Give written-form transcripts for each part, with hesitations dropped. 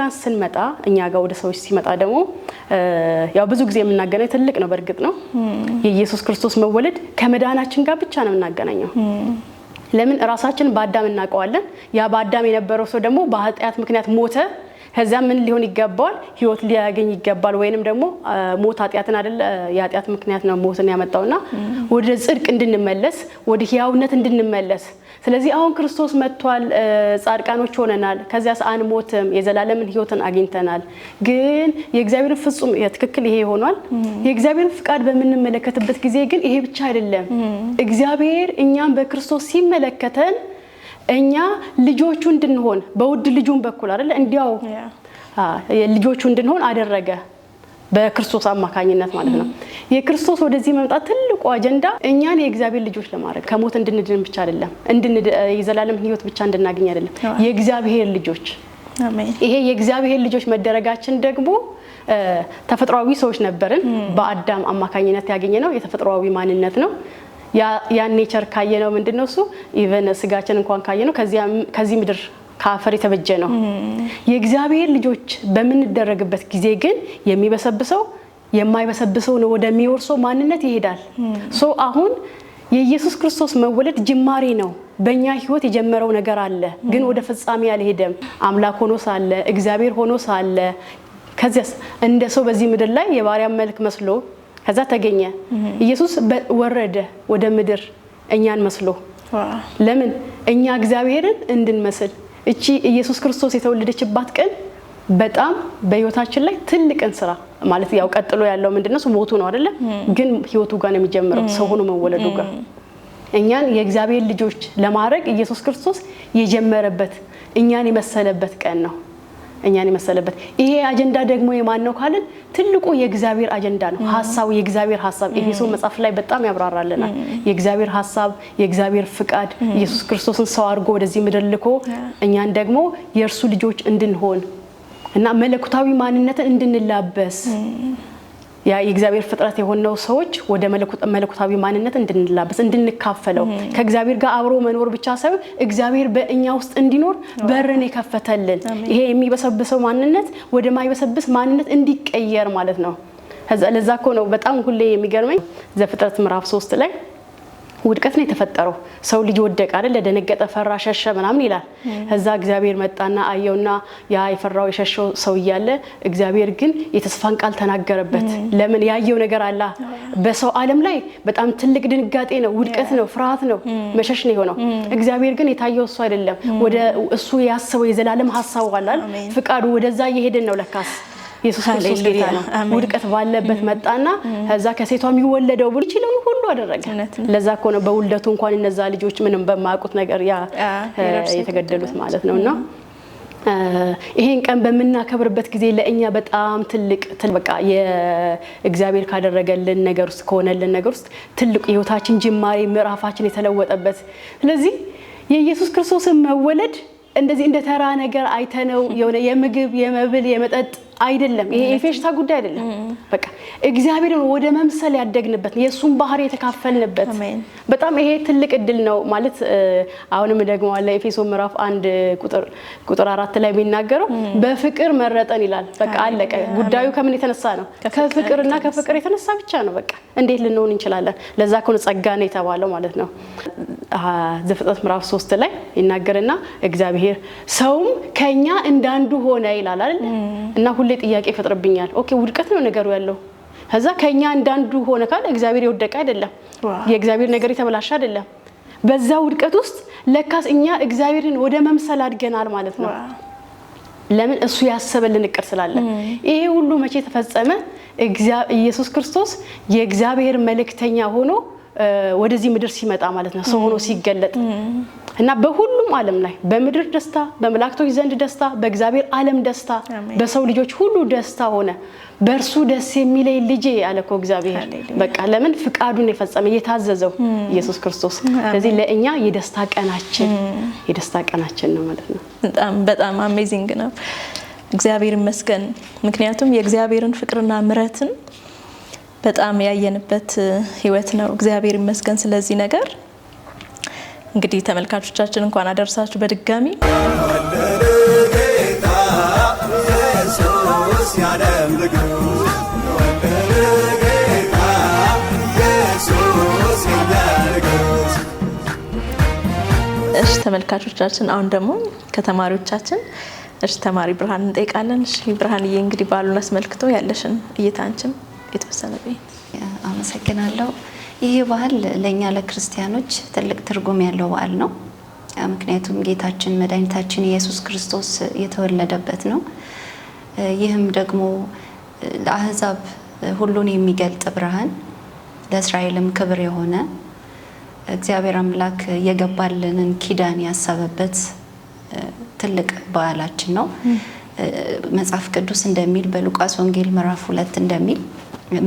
ጋር ስንመጣ እኛ ጋር ወደ ሰዎች ሲመጣ ደግሞ ያው ብዙ ጊዜ የምናገናኘው ትልቅ ነው በርግጥ ነው የኢየሱስ ክርስቶስ መወለድ ከመዳናችን ጋር ብቻ ነው የምናገናኘው ለምን ራሳችን በአዳም እናቀዋለን ያ በአዳም የነበረው ሰው ደግሞ በኃጢአት ምክንያት ሞተ ከዛ ምን ሊሆን ይገባል ህይወት ሊያገኝ ይገባል ወይንም ደግሞ ሞት ኃጢአትን አይደል የኃጢአት ምክንያት ነው ሞትን ያመጣውና ወደ ጽድቅ እንድንመለስ ወደ ሕያውነት እንድንመለስ ስለዚህ አሁን ክርስቶስ መጥቷል ጻድቃኖች ሆነናል ከዚያስ አንሞትም የዘላለምን ህይወትን አግኝተናል ግን የእግዚአብሔር ፍጹም የትክክል ይሄ ሆኗል የእግዚአብሔር ፍቃድ በመንመለከትበት ጊዜ ግን ይሄ ብቻ አይደለም እግዚአብሔር እኛን በክርስቶስ ሲመለከተን እኛ ልጆቹ እንድንሆን በውድ ልጁን በኩል አይደል እንዲያው ልጆቹ እንድንሆን አደረገ በክርስቶስ አማካኝነት ማለት ነው የክርስቶስ ወደዚህ መምጣት ትልቁ አጀንዳ እኛን የእግዚአብሔር ልጆች ለማድረግ ከሞት እንድንድን ብቻ አይደለም የዘላለም ህይወት ብቻ እንድናገኝ አይደለም የእግዚአብሔር ልጆች አሜን ይሄ የእግዚአብሔር ልጆች መደረጋችን ደግሞ ተፈጥሯዊ ሰዎች ነበርን በአዳም አማካኝነት ያገኘነው የተፈጥሯዊ ማንነት ነው ያ ኔቸር ካየነው ምንድነው እሱ ኢቨን ስጋችን እንኳን ካየነው ከዚህ ምድር ካፈር የተበጀ ነው የእግዚአብሔር ልጆች በመንደረግበት ጊዜ ግን የሚበሰብሰው የማይበሰብሰው ነው ወደሚወርሰው ማንነት ይሄዳል ሶ አሁን የኢየሱስ ክርስቶስ መወለድ ጅማሬ ነው በእኛ ህይወት የጀመረው ነገር አለ ግን ወደ ፍጻሜ ያልሄደም አምላክ ሆኖ ሳለ እግዚአብሔር ሆኖ ሳለ ከዚያስ እንደ ሰው በዚህ ምድር ላይ የባሪያ መልክ መስሎ ከዛ ተገኘ ኢየሱስ ወረደ ወደ ምድር እኛን መስሎ ለምን እኛ እግዚአብሔርን እንድንመስል እቺ ኢየሱስ ክርስቶስ የተወለደችባት ቀን በጣም በህይወታችን ላይ ትልቅን ስራ ማለት ያው ቀጥሎ ያለው ምንድነው ሞቱ ነው አይደለ ግን ህይወቱ ጋር ነው የሚጀምረው ሰው ሆኖ መወለዱ ጋር እኛን የእግዚአብሔር ልጆች ለማድረግ ኢየሱስ ክርስቶስ የጀመረበት እኛን የመሰለበት ቀን ነው እኛን የመሰለበት ይሄ አጀንዳ ደግሞ የማን ነው ካልን ትልቁ የእግዚአብሔር አጀንዳ ነው ሐሳቡ የእግዚአብሔር ሐሳብ ኤፌሶን መጽሐፍ ላይ በጣም ያብራራልናል የእግዚአብሔር ሐሳብ የእግዚአብሔር ፍቃድ ኢየሱስ ክርስቶስን ሰው አድርጎ ወደዚህ ምድር ልኮ እኛን ደግሞ የእርሱ ልጆች እንድንሆን እና መለኮታዊ ማንነትን እንድንላበስ ያ የእግዚአብሔር ፍጥረት የሆነው ሰዎች ወደ መለኮታዊ ማንነት እንድንላበስ እንድንካፈለው ከእግዚአብሔር ጋር አብሮ መኖር ብቻ ሳይሆን እግዚአብሔር በእኛ ውስጥ እንዲኖር በርን የከፈተልን ይሄ የሚበሰብሰው ማንነት ወደ ማይበሰብስ ማንነት እንዲቀየር ማለት ነው ለዛኮ ነው በጣም ሁሌ የሚገርመኝ ዘፍጥረት ምዕራፍ 3 ላይ ውድቀት ነው የተፈጠረው ሰው ልጅ ወደቀ አይደል ለደነገጠ ፈራ ሸሸ ምናምን ይላል ከዛ እግዚአብሔር መጣና አየውና ያ የፈራው የሸሸው ሰው ይያለ እግዚአብሔር ግን የተስፋን ቃል ተናገረበት ለምን ያየው ነገር አለ በሰው ዓለም ላይ በጣም ትልቅ ድንጋጤ ነው ውድቀት ነው ፍርሃት ነው መሸሽ ነው የሆነው እግዚአብሔር ግን የታየው እሱ አይደለም ወደ እሱ ያሰበው የዘላለም ሐሳቡ አላል ፍቃዱ ወደዛ እየሄደን ነው ለካስ ኢየሱስ ክርስቶስ ጌታ ነው ውድቀት ባለበት መጣና ከዛ ከሴቷም ይወለደው ብሎ ይችላል ሁሉ አደረገ ለዛኮ ነው በውልደቱ እንኳን እነዛ ልጆች ምንም በማያውቁት ነገር ያ የተገደሉት ማለት ነውና ይሄን ቀን በመናከብርበት ጊዜ ለእኛ በጣም ትልቅ በቃ የእግዚአብሔር ካደረገልን ነገር ውስጥ ከሆነልን ነገር ውስጥ ትልቅ የህይወታችን ጅማሬ ምዕራፋችን የተለወጠበት ስለዚህ የኢየሱስ ክርስቶስን መወለድ እንደዚህ እንደ ተራ ነገር አይተነው የሆነ የምግብ የመብል የመጠጥ አይደለም ይሄ የፌሽታ ጉዳይ አይደለም በቃ እግዚአብሔርን ወደ መምሰል ያደግንበት የሱን ባህሪ የተካፈልንበት በጣም ይሄ ትልቅ እድል ነው ማለት አሁንም ደግሞ አለ ኤፌሶን ምዕራፍ 1 ቁጥር 4 ላይ የሚናገረው በፍቅር መረጠን ይላል በቃ አለቀ ጉዳዩ ከምን የተነሳ ነው ከፍቅርና ከፍቅር የተነሳ ብቻ ነው በቃ እንዴት ልንሆን እንችላለን ለዛ ኮን ጸጋ ነው የተባለው ማለት ነው ዘፍጥረት ምዕራፍ 3 ላይ ይናገርና እግዚአብሔር ሰውም ከኛ እንዳንዱ ሆነ ይላል አይደል እና ሁሌ ጥያቄ ፈጥርብኛል ኦኬ ውድቀት ነው ነገሩ ያለው ከዛ ከኛ እንዳንዱ ሆነ ካለ እግዚአብሔር ይወደቀ አይደለም የእግዚአብሔር ነገር የተበላሸ አይደለም በዛ ውድቀት ውስጥ ለካስ እኛ እግዚአብሔርን ወደ መምሰል አድገናል ማለት ነው ለምን እሱ ያሰበልን እቅድ ስላለ ይሄ ሁሉ መቼ ተፈጸመ ኢየሱስ ክርስቶስ የእግዚአብሔር መልእክተኛ ሆኖ ወደዚህ ምድር ሲመጣ ማለት ነው ሰው ሆኖ ሲገለጥ እና በሁሉም ዓለም ላይ በምድር ደስታ በመላእክቶች ዘንድ ደስታ በእግዚአብሔር ዓለም ደስታ በሰው ልጆች ሁሉ ደስታ ሆነ በእርሱ ደስ የሚለኝ ልጄ አለኮ እግዚአብሔር በቃ ለምን ፍቃዱን የፈጸመ የታዘዘው ኢየሱስ ክርስቶስ ስለዚህ ለእኛ የደስታ ቀናችን ነው ማለት ነው በጣም አሜዚንግ ነው እግዚአብሔር ይመስገን ምክንያቱም የእግዚአብሔርን ፍቅርና ምሕረትን በጣም ያየንበት ህይወት ነው እግዚአብሔር ይመስገን ስለዚህ ነገር እንግዲህ ተመልካቾቻችን እንኳን አደረሳችሁ በድጋሚ የዓለም ንጉሥ ተወለደ ጌታ ኢየሱስ የኛ ንጉሥ። እሺ ተመልካቾቻችን፣ አሁን ደግሞ ከተማሪዎቻችን ተማሪ ብርሃን እንጠይቃለን። እሺ ብርሃንዬ፣ እንግዲህ በዓሉን አስመልክቶ ያለሽን እይታንችን የተወሰነ በይ። አመሰግናለሁ። ይህ በዓል ለእኛ ለክርስቲያኖች ትልቅ ትርጉም ያለው በዓል ነው። ምክንያቱም ጌታችን መድኃኒታችን ኢየሱስ ክርስቶስ የተወለደበት ነው። ይህም ደግሞ ለአሕዛብ ሁሉን የሚገልጥ ብርሃን፣ ለእስራኤልም ክብር የሆነ እግዚአብሔር አምላክ የገባልንን ኪዳን ያሰበበት ትልቅ በዓላችን ነው። መጽሐፍ ቅዱስ እንደሚል በሉቃስ ወንጌል ምዕራፍ 2 እንደሚል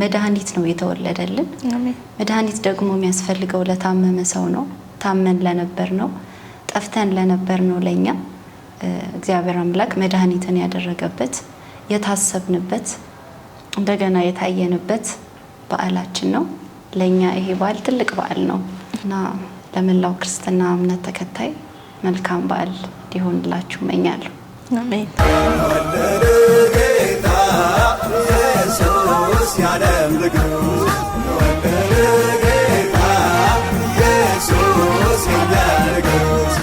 መድኃኒት ነው የተወለደልን። መድኃኒት ደግሞ የሚያስፈልገው ለታመመ ሰው ነው። ታመን ለነበር ነው፣ ጠፍተን ለነበር ነው። ለኛ እግዚአብሔር አምላክ መድኃኒትን ያደረገበት የታሰብንበት እንደገና የታየንበት በዓላችን ነው። ለኛ ይሄ በዓል ትልቅ በዓል ነው እና ለመላው ክርስትና እምነት ተከታይ መልካም በዓል እንዲሆንላችሁ እመኛለሁ። አሜን። ተወለደ ጌታ ኢየሱስ የዓለም ንጉሥ ተወለደ ጌታ ኢየሱስ የኛ ንጉሥ።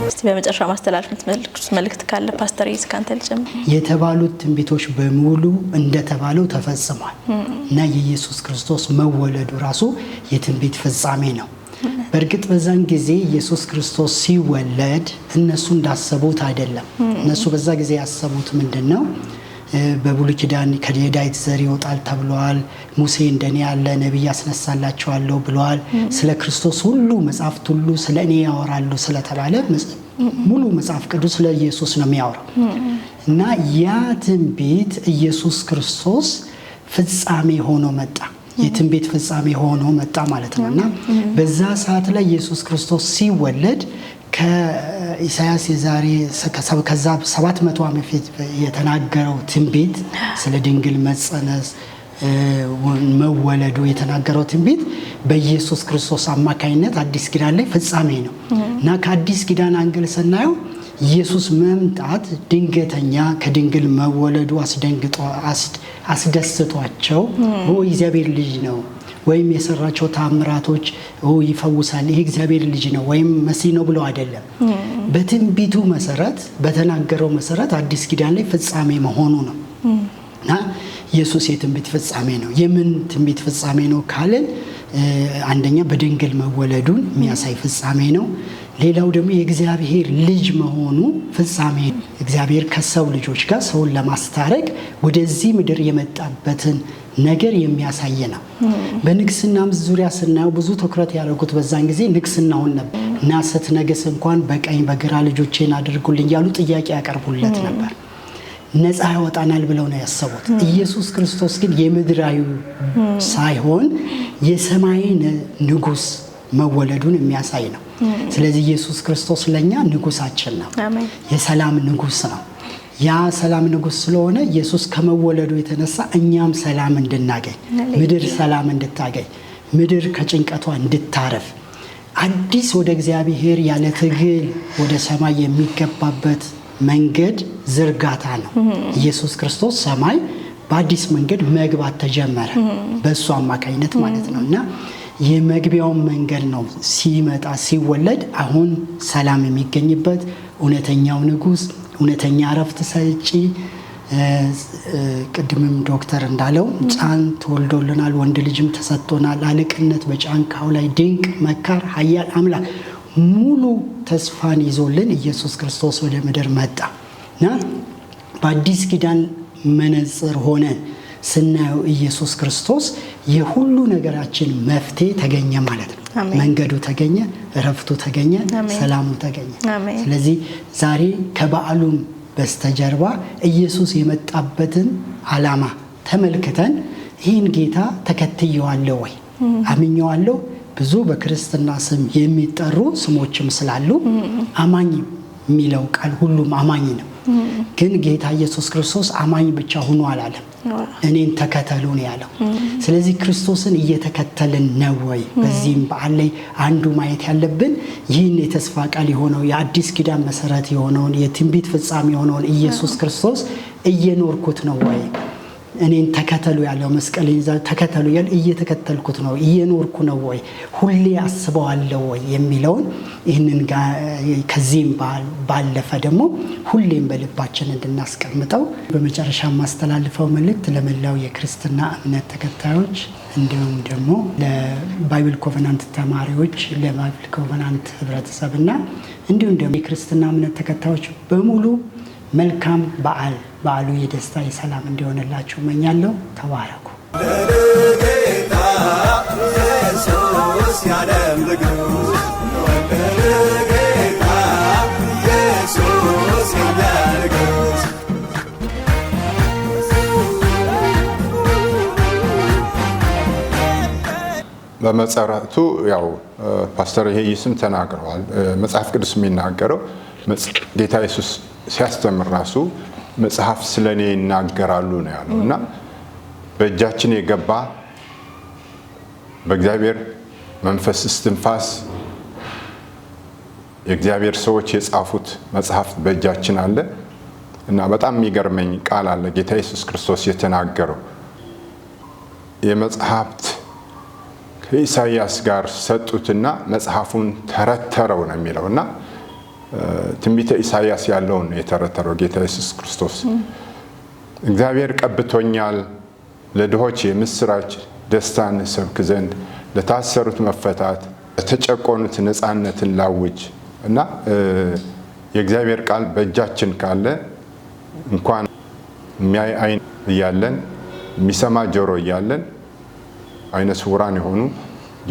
እስቲ በመጨረሻ ማስተላለፍ የምትፈልጉት መልእክት ካለ ፓስተር ይስካንተ ልጀምር። የተባሉት ትንቢቶች በሙሉ እንደተባለው ተፈጽሟል እና የኢየሱስ ክርስቶስ መወለዱ ራሱ የትንቢት ፍጻሜ ነው። በእርግጥ በዛን ጊዜ ኢየሱስ ክርስቶስ ሲወለድ እነሱ እንዳሰቡት አይደለም። እነሱ በዛ ጊዜ ያሰቡት ምንድነው? በብሉይ ኪዳን ከዳዊት ዘር ይወጣል ተብሏል። ሙሴ እንደኔ ያለ ነቢይ ያስነሳላቸዋለሁ ብለዋል። ስለ ክርስቶስ ሁሉ መጽሐፍት ሁሉ ስለ እኔ ያወራሉ ስለተባለ ሙሉ መጽሐፍ ቅዱስ ስለ ኢየሱስ ነው የሚያወራው እና ያ ትንቢት ኢየሱስ ክርስቶስ ፍጻሜ ሆኖ መጣ። የትንቢት ፍጻሜ ሆኖ መጣ ማለት ነው እና በዛ ሰዓት ላይ ኢየሱስ ክርስቶስ ሲወለድ ከኢሳያስ የዛሬ ከዛ 700 ዓመት በፊት የተናገረው ትንቢት ስለ ድንግል መጸነስ መወለዱ የተናገረው ትንቢት በኢየሱስ ክርስቶስ አማካኝነት አዲስ ኪዳን ላይ ፍጻሜ ነው እና ከአዲስ ኪዳን አንግል ስናየው ኢየሱስ መምጣት ድንገተኛ ከድንግል መወለዱ አስደስቷቸው እግዚአብሔር ልጅ ነው ወይም የሰራቸው ታምራቶች ይፈውሳል ይሄ እግዚአብሔር ልጅ ነው ወይም መሲህ ነው ብለው አይደለም። በትንቢቱ መሰረት በተናገረው መሰረት አዲስ ኪዳን ላይ ፍጻሜ መሆኑ ነው እና ኢየሱስ የትንቢት ፍጻሜ ነው። የምን ትንቢት ፍጻሜ ነው ካልን አንደኛ በድንግል መወለዱን የሚያሳይ ፍጻሜ ነው። ሌላው ደግሞ የእግዚአብሔር ልጅ መሆኑ ፍጻሜ ነው። እግዚአብሔር ከሰው ልጆች ጋር ሰውን ለማስታረቅ ወደዚህ ምድር የመጣበትን ነገር የሚያሳይ ነው። በንግስናም ዙሪያ ስናየው ብዙ ትኩረት ያደረጉት በዛን ጊዜ ንግስናውን ነበር እና ስትነግስ እንኳን በቀኝ በግራ ልጆቼን አድርጉልኝ ያሉ ጥያቄ ያቀርቡለት ነበር። ነፃ ያወጣናል ብለው ነው ያሰቡት። ኢየሱስ ክርስቶስ ግን የምድራዊ ሳይሆን የሰማይ ንጉስ መወለዱን የሚያሳይ ነው። ስለዚህ ኢየሱስ ክርስቶስ ለኛ ንጉሳችን ነው። የሰላም ንጉስ ነው። ያ ሰላም ንጉስ ስለሆነ ኢየሱስ ከመወለዱ የተነሳ እኛም ሰላም እንድናገኝ፣ ምድር ሰላም እንድታገኝ፣ ምድር ከጭንቀቷ እንድታረፍ አዲስ ወደ እግዚአብሔር ያለ ትግል ወደ ሰማይ የሚገባበት መንገድ ዝርጋታ ነው። ኢየሱስ ክርስቶስ ሰማይ በአዲስ መንገድ መግባት ተጀመረ በእሱ አማካኝነት ማለት ነው እና የመግቢያውን መንገድ ነው ሲመጣ ሲወለድ አሁን ሰላም የሚገኝበት እውነተኛው ንጉስ እውነተኛ ረፍት ሰጪ ቅድምም ዶክተር እንዳለው ጫን ተወልዶልናል ወንድ ልጅም ተሰጥቶናል አለቅነት በጫንቃው ላይ ድንቅ መካር ኃያል አምላክ ሙሉ ተስፋን ይዞልን ኢየሱስ ክርስቶስ ወደ ምድር መጣና በአዲስ ኪዳን መነጽር ሆነን ስናየው ኢየሱስ ክርስቶስ የሁሉ ነገራችን መፍትሄ ተገኘ ማለት ነው። መንገዱ ተገኘ፣ ረፍቱ ተገኘ፣ ሰላሙ ተገኘ። ስለዚህ ዛሬ ከበዓሉም በስተጀርባ ኢየሱስ የመጣበትን ዓላማ ተመልክተን ይህን ጌታ ተከትየዋለሁ ወይ አምኜዋለሁ። ብዙ በክርስትና ስም የሚጠሩ ስሞችም ስላሉ አማኝ የሚለው ቃል ሁሉም አማኝ ነው። ግን ጌታ ኢየሱስ ክርስቶስ አማኝ ብቻ ሆኖ አላለም፣ እኔን ተከተሉ ነው ያለው። ስለዚህ ክርስቶስን እየተከተልን ነው ወይ? በዚህም በዓል ላይ አንዱ ማየት ያለብን ይህን የተስፋ ቃል የሆነው የአዲስ ኪዳን መሰረት የሆነውን የትንቢት ፍጻሜ የሆነውን ኢየሱስ ክርስቶስ እየኖርኩት ነው ወይ? እኔን ተከተሉ ያለው መስቀል ይዛ ተከተሉ ያለ እየተከተልኩት ነው፣ እየኖርኩ ነው ወይ? ሁሌ አስበዋለሁ ወይ የሚለውን ይህንን ከዚህም ባለፈ ደግሞ ሁሌም በልባችን እንድናስቀምጠው በመጨረሻ ማስተላልፈው መልእክት ለመላው የክርስትና እምነት ተከታዮች እንዲሁም ደግሞ ለባይብል ኮቨናንት ተማሪዎች፣ ለባይብል ኮቨናንት ህብረተሰብና እንዲሁም ደግሞ የክርስትና እምነት ተከታዮች በሙሉ መልካም በዓል። በዓሉ የደስታ የሰላም እንዲሆንላችሁ እመኛለሁ። ተባረኩ። ጌታ ኢየሱስ ያለም ንጉሥ ወደደ ጌታ ኢየሱስ የኛ ንጉሥ በመሰረቱ ያው ፓስተር ይሄይስም ተናግረዋል። መጽሐፍ ቅዱስ የሚናገረው ጌታ ኢየሱስ ሲያስተምር ራሱ መጽሐፍ ስለኔ ይናገራሉ ነው ያለው እና በእጃችን የገባ በእግዚአብሔር መንፈስ እስትንፋስ የእግዚአብሔር ሰዎች የጻፉት መጽሐፍ በእጃችን አለ እና በጣም የሚገርመኝ ቃል አለ ጌታ ኢየሱስ ክርስቶስ የተናገረው የመጽሐፍት ከኢሳይያስ ጋር ሰጡትና መጽሐፉን ተረተረው ነው የሚለውና ትንቢተ ኢሳይያስ ያለውን የተረተረው ጌታ ኢየሱስ ክርስቶስ እግዚአብሔር ቀብቶኛል ለድሆች የምስራች ደስታን ሰብክ ዘንድ ለታሰሩት መፈታት ለተጨቆኑት ነፃነትን ላውጅ እና የእግዚአብሔር ቃል በእጃችን ካለ እንኳን የሚያይ አይን እያለን የሚሰማ ጆሮ እያለን አይነ ስውራን የሆኑ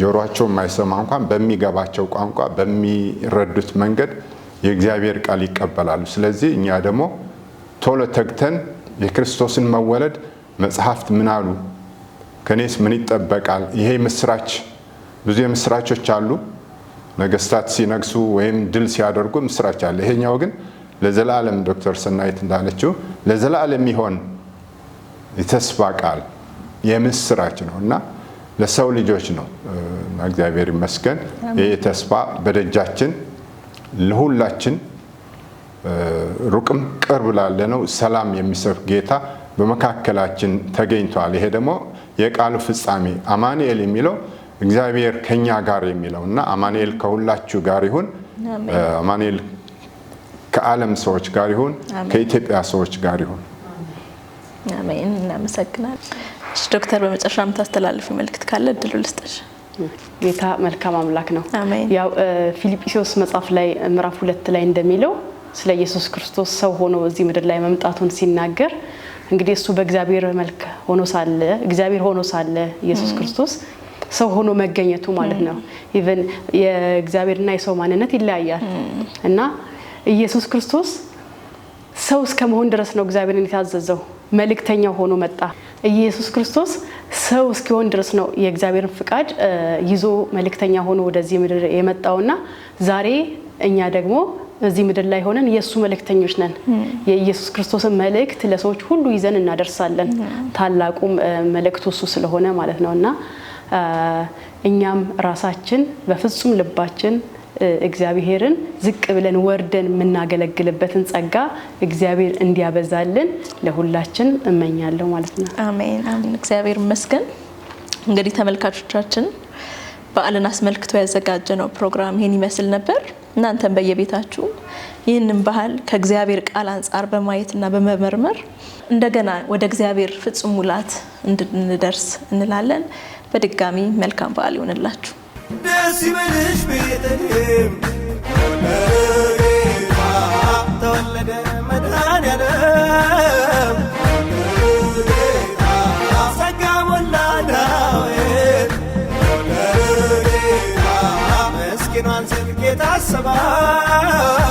ጆሮአቸው የማይሰማ እንኳን በሚገባቸው ቋንቋ በሚረዱት መንገድ የእግዚአብሔር ቃል ይቀበላሉ። ስለዚህ እኛ ደግሞ ቶሎ ተግተን የክርስቶስን መወለድ መጽሐፍት ምን አሉ፣ ከኔስ ምን ይጠበቃል? ይሄ ምስራች ብዙ የምስራቾች አሉ። ነገስታት ሲነግሱ ወይም ድል ሲያደርጉ ምስራች አለ። ይሄኛው ግን ለዘላለም ዶክተር ሰናይት እንዳለችው ለዘላለም ይሆን የተስፋ ቃል የምስራች ነው እና ለሰው ልጆች ነው እና እግዚአብሔር ይመስገን ይሄ ተስፋ በደጃችን ለሁላችን ሩቅም ቅርብ ላለ ነው ሰላም የሚሰፍ ጌታ በመካከላችን ተገኝቷል። ይሄ ደግሞ የቃሉ ፍጻሜ አማኑኤል የሚለው እግዚአብሔር ከኛ ጋር የሚለው እና አማኑኤል ከሁላችሁ ጋር ይሁን። አማኑኤል ከዓለም ሰዎች ጋር ይሁን፣ ከኢትዮጵያ ሰዎች ጋር ይሁን። አሜን። እናመሰግናለን። ዶክተር በመጨረሻ የምታስተላልፉ መልእክት ካለ እድሉ ልስጥሽ። ጌታ መልካም አምላክ ነው። አሜን። ያው ፊልጵስዩስ መጽሐፍ ላይ ምዕራፍ 2 ላይ እንደሚለው ስለ ኢየሱስ ክርስቶስ ሰው ሆኖ እዚህ ምድር ላይ መምጣቱን ሲናገር እንግዲህ እሱ በእግዚአብሔር መልክ ሆኖ ሳለ እግዚአብሔር ሆኖ ሳለ ኢየሱስ ክርስቶስ ሰው ሆኖ መገኘቱ ማለት ነው። ኢቭን የእግዚአብሔርና የሰው ማንነት ይለያያል እና ኢየሱስ ክርስቶስ ሰው እስከመሆን ድረስ ነው እግዚአብሔርን የታዘዘው። መልእክተኛው ሆኖ መጣ። ኢየሱስ ክርስቶስ ሰው እስኪሆን ድረስ ነው የእግዚአብሔርን ፍቃድ ይዞ መልእክተኛ ሆኖ ወደዚህ ምድር የመጣውና ዛሬ እኛ ደግሞ በዚህ ምድር ላይ ሆነን የሱ መልእክተኞች ነን። የኢየሱስ ክርስቶስን መልእክት ለሰዎች ሁሉ ይዘን እናደርሳለን። ታላቁ መልእክቱ እሱ ስለሆነ ማለት ነውና እኛም ራሳችን በፍጹም ልባችን እግዚአብሔርን ዝቅ ብለን ወርደን የምናገለግልበትን ጸጋ እግዚአብሔር እንዲያበዛልን ለሁላችን እመኛለሁ ማለት ነው። አሜን አሜን። እግዚአብሔር ይመስገን። እንግዲህ ተመልካቾቻችን በዓልን አስመልክቶ ያዘጋጀነው ፕሮግራም ይሄን ይመስል ነበር። እናንተም በየቤታችሁ ይህንን ባህል ከእግዚአብሔር ቃል አንጻር በማየትና በመመርመር እንደገና ወደ እግዚአብሔር ፍጹም ሙላት እንድንደርስ እንላለን። በድጋሚ መልካም በዓል ይሁንላችሁ። ደስ ይበልሽ ቤተልሔም ጌታ ተወለደ መድኃኔዓለም ጌታ ጸጋ ሞላ ዳዊት ጌታ ምስኪኗን ሴት ጌታ አሰባት